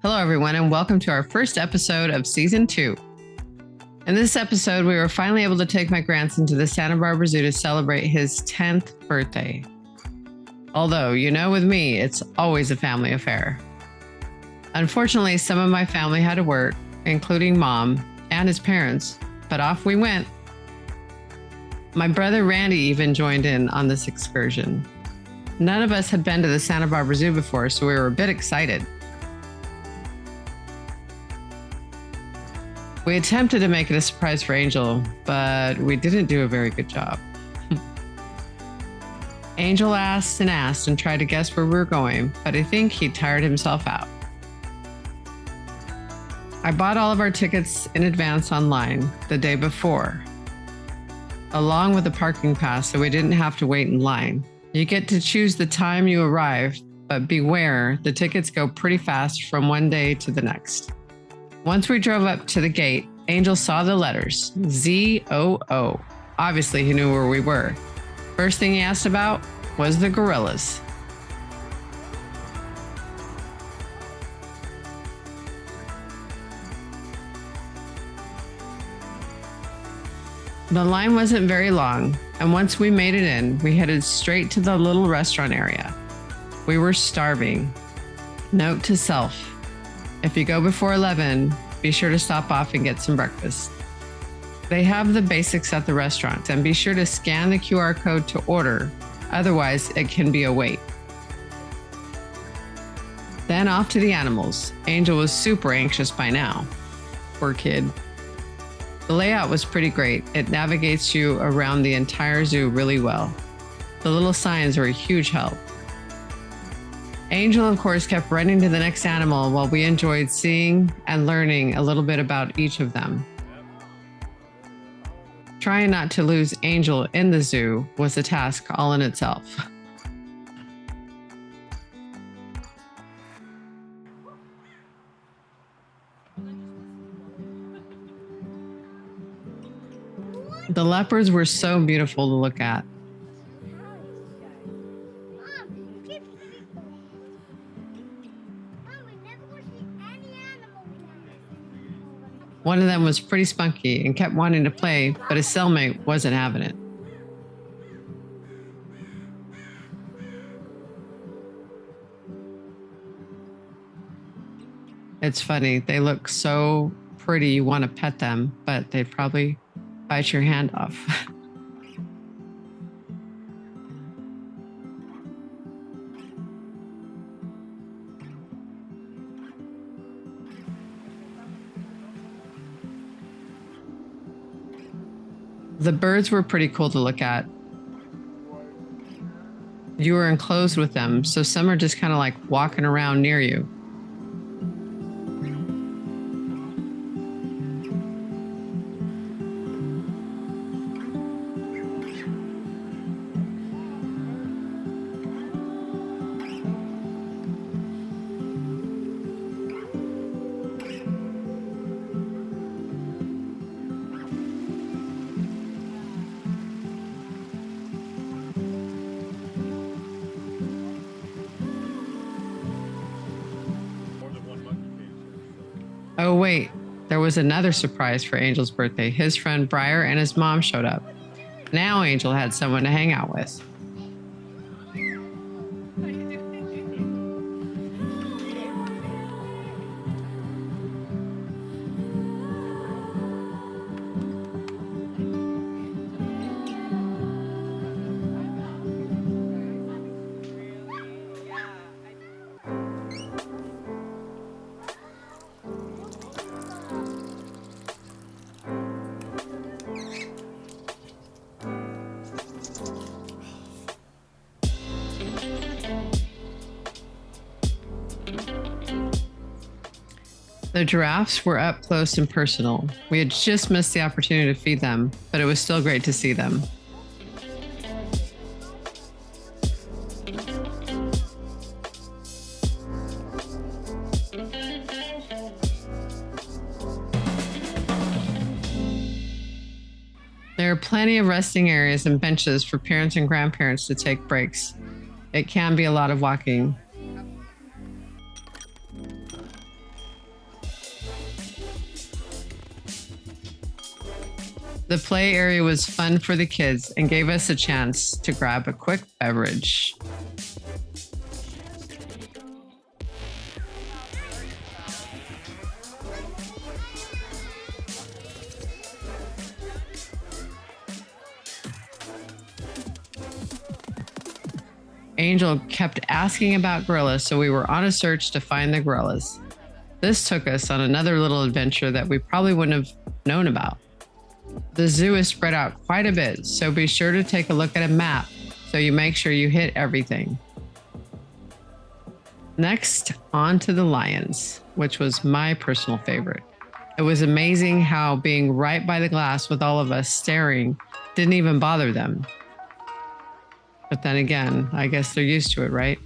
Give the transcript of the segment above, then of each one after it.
Hello, everyone, and welcome to our first episode of Season 2. In this episode, we were finally able to take my grandson to the Santa Barbara Zoo to celebrate his 10th birthday. Although, with me, it's always a family affair. Unfortunately, some of my family had to work, including Mom and his parents, but off we went. My brother Randy even joined in on this excursion. None of us had been to the Santa Barbara Zoo before, so we were a bit excited. We attempted to make it a surprise for Angel, but we didn't do a very good job. Angel asked and tried to guess where we were going, but I think he tired himself out. I bought all of our tickets in advance online the day before, along with a parking pass so we didn't have to wait in line. You get to choose the time you arrive, but beware, the tickets go pretty fast from one day to the next. Once we drove up to the gate, Angel saw the letters, ZOO. Obviously, he knew where we were. First thing he asked about was the gorillas. The line wasn't very long, and once we made it in, we headed straight to the little restaurant area. We were starving. Note to self. If you go before 11, be sure to stop off and get some breakfast. They have the basics at the restaurant, and be sure to scan the QR code to order. Otherwise, it can be a wait. Then off to the animals. Angel was super anxious by now. Poor kid. The layout was pretty great. It navigates you around the entire zoo really well. The little signs are a huge help. Angel, of course, kept running to the next animal while we enjoyed seeing and learning a little bit about each of them. Trying not to lose Angel in the zoo was a task all in itself. The leopards were so beautiful to look at. One of them was pretty spunky and kept wanting to play, but his cellmate wasn't having it. It's funny, they look so pretty, you want to pet them, but they'd probably bite your hand off. The birds were pretty cool to look at. You were enclosed with them, so some are just kind of like walking around near you. Oh, wait, there was another surprise for Angel's birthday. His friend Briar and his mom showed up. Now Angel had someone to hang out with. The giraffes were up close and personal. We had just missed the opportunity to feed them, but it was still great to see them. There are plenty of resting areas and benches for parents and grandparents to take breaks. It can be a lot of walking. The play area was fun for the kids and gave us a chance to grab a quick beverage. Angel kept asking about gorillas, so we were on a search to find the gorillas. This took us on another little adventure that we probably wouldn't have known about. The zoo is spread out quite a bit, so be sure to take a look at a map so you make sure you hit everything. Next, on to the lions, which was my personal favorite. It was amazing how being right by the glass with all of us staring didn't even bother them. But then again, I guess they're used to it, right?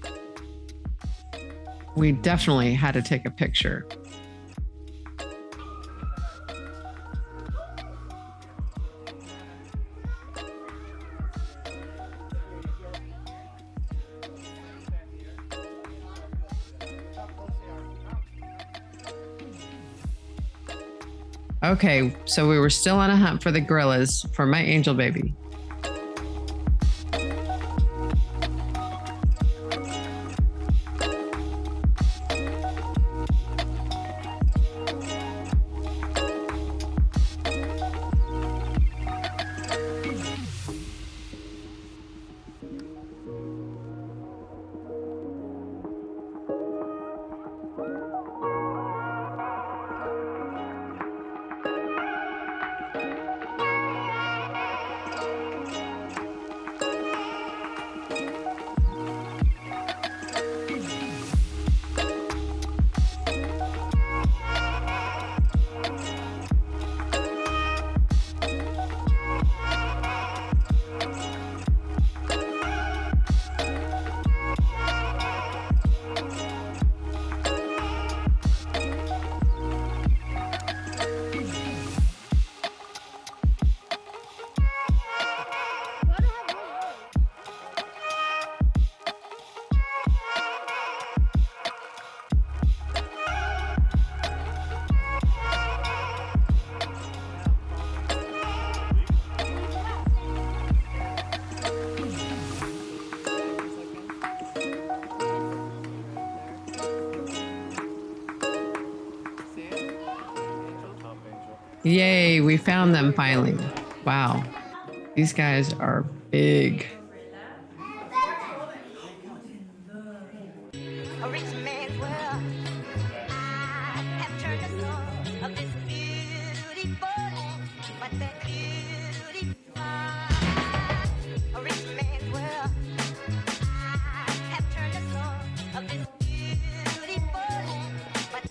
We definitely had to take a picture. Okay, so we were still on a hunt for the gorillas for my angel baby. Yay, we found them finally. Wow, these guys are big. A rich man's world. I have turned the soul of this beautiful land, but that beauty. A rich man's world. I have turned the soul of this beautiful land, but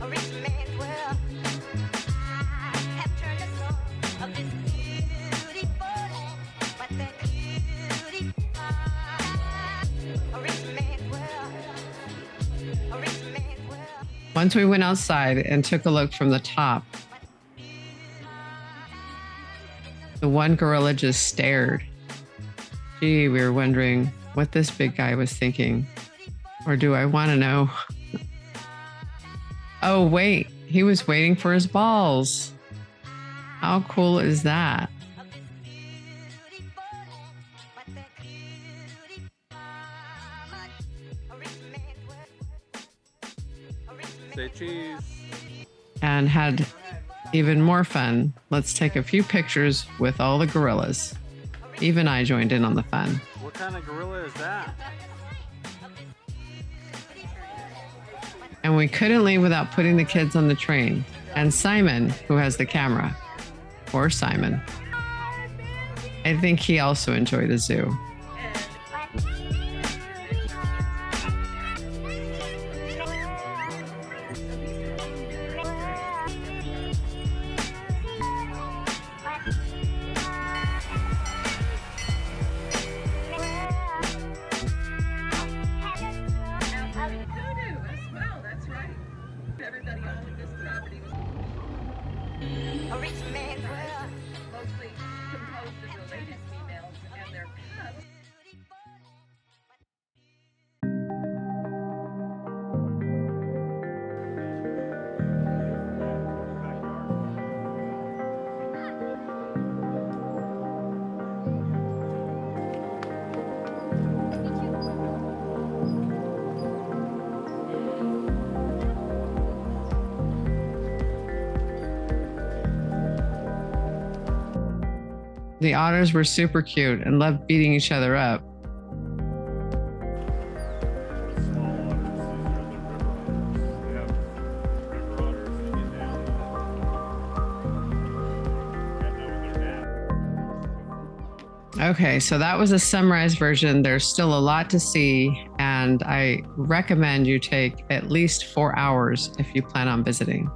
a rich man's world. I have turned the soul of this beautiful land, but that beauty. Once we went outside and took a look from the top, the one gorilla just stared. Gee, we were wondering what this big guy was thinking. Or do I want to know? Oh, wait, he was waiting for his balls. How cool is that? Say cheese. And had even more fun. Let's take a few pictures with all the gorillas. Even I joined in on the fun. What kind of gorilla is that? And we couldn't leave without putting the kids on the train. And Simon, who has the camera. Poor Simon. I think he also enjoyed the zoo. Everybody owning this property was A rich man's world. mostly composed of related females and their cubs. The otters were super cute and loved beating each other up. Okay, so that was a summarized version. There's still a lot to see, and I recommend you take at least 4 hours if you plan on visiting.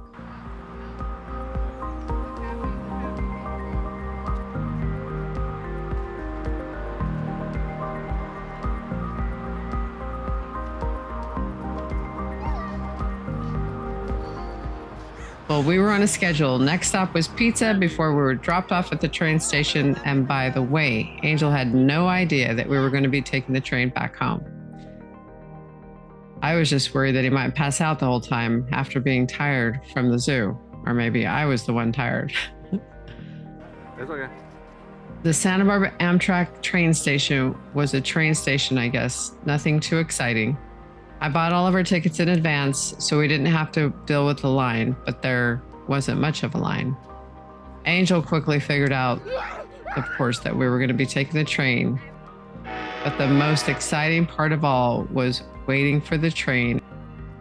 Well, we were on a schedule. Next stop was pizza before we were dropped off at the train station. And by the way, Angel had no idea that we were going to be taking the train back home. I was just worried that he might pass out the whole time after being tired from the zoo. Or maybe I was the one tired. It's okay. The Santa Barbara Amtrak train station was a train station, I guess. Nothing too exciting. I bought all of our tickets in advance, so we didn't have to deal with the line, but there wasn't much of a line. Angel quickly figured out, of course, that we were going to be taking the train. But the most exciting part of all was waiting for the train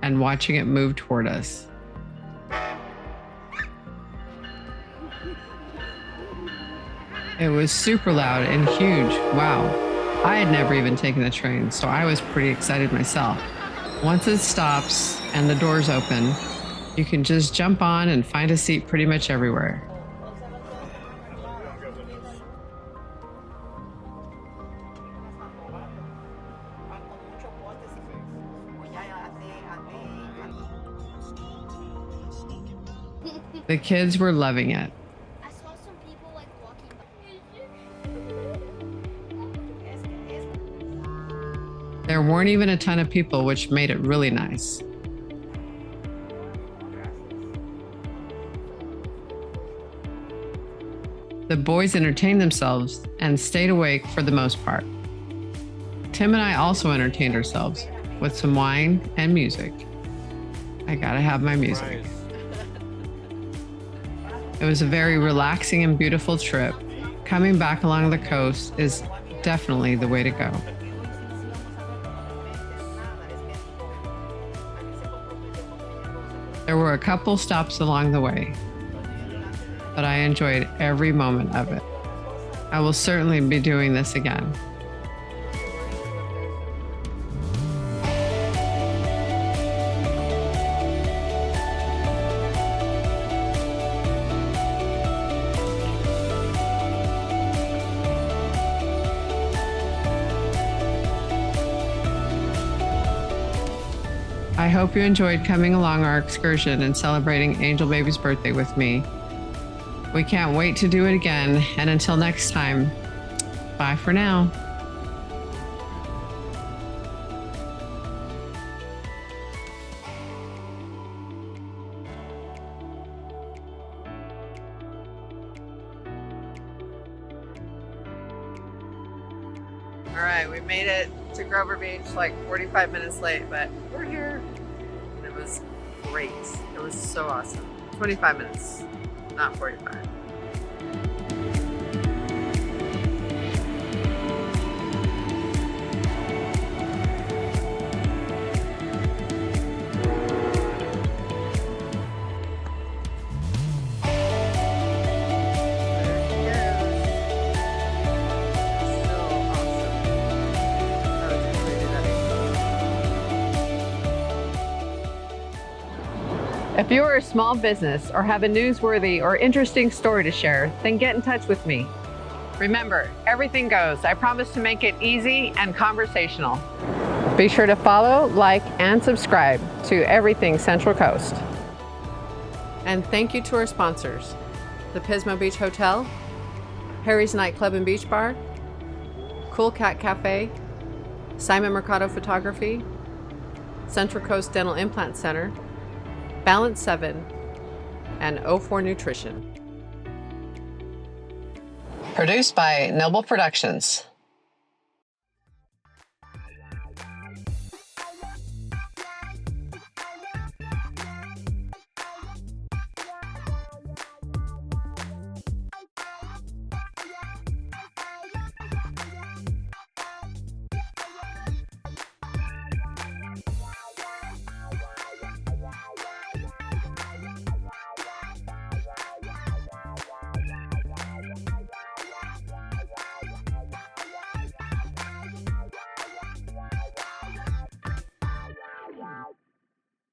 and watching it move toward us. It was super loud and huge. Wow. I had never even taken the train, so I was pretty excited myself. Once it stops and the doors open, you can just jump on and find a seat pretty much everywhere. The kids were loving it. I saw some people like walking by. There weren't even a ton of people, which made it really nice. The boys entertained themselves and stayed awake for the most part. Tim and I also entertained ourselves with some wine and music. I gotta have my music. Nice. It was a very relaxing and beautiful trip. Coming back along the coast is definitely the way to go. There were a couple stops along the way, but I enjoyed every moment of it. I will certainly be doing this again. I hope you enjoyed coming along our excursion and celebrating Angel Baby's birthday with me. We can't wait to do it again, and until next time, bye for now. All right, we made it to Grover Beach like 45 minutes late, but we're here. And it was great. It was so awesome. 25 minutes, not 45. If you are a small business or have a newsworthy or interesting story to share, then get in touch with me. Remember, everything goes. I promise to make it easy and conversational. Be sure to follow, like, and subscribe to Everything Central Coast. And thank you to our sponsors, the Pismo Beach Hotel, Harry's Nightclub and Beach Bar, Cool Cat Cafe, Simon Mercado Photography, Central Coast Dental Implant Center, Balance 7, and O4 Nutrition. Produced by Noble Productions.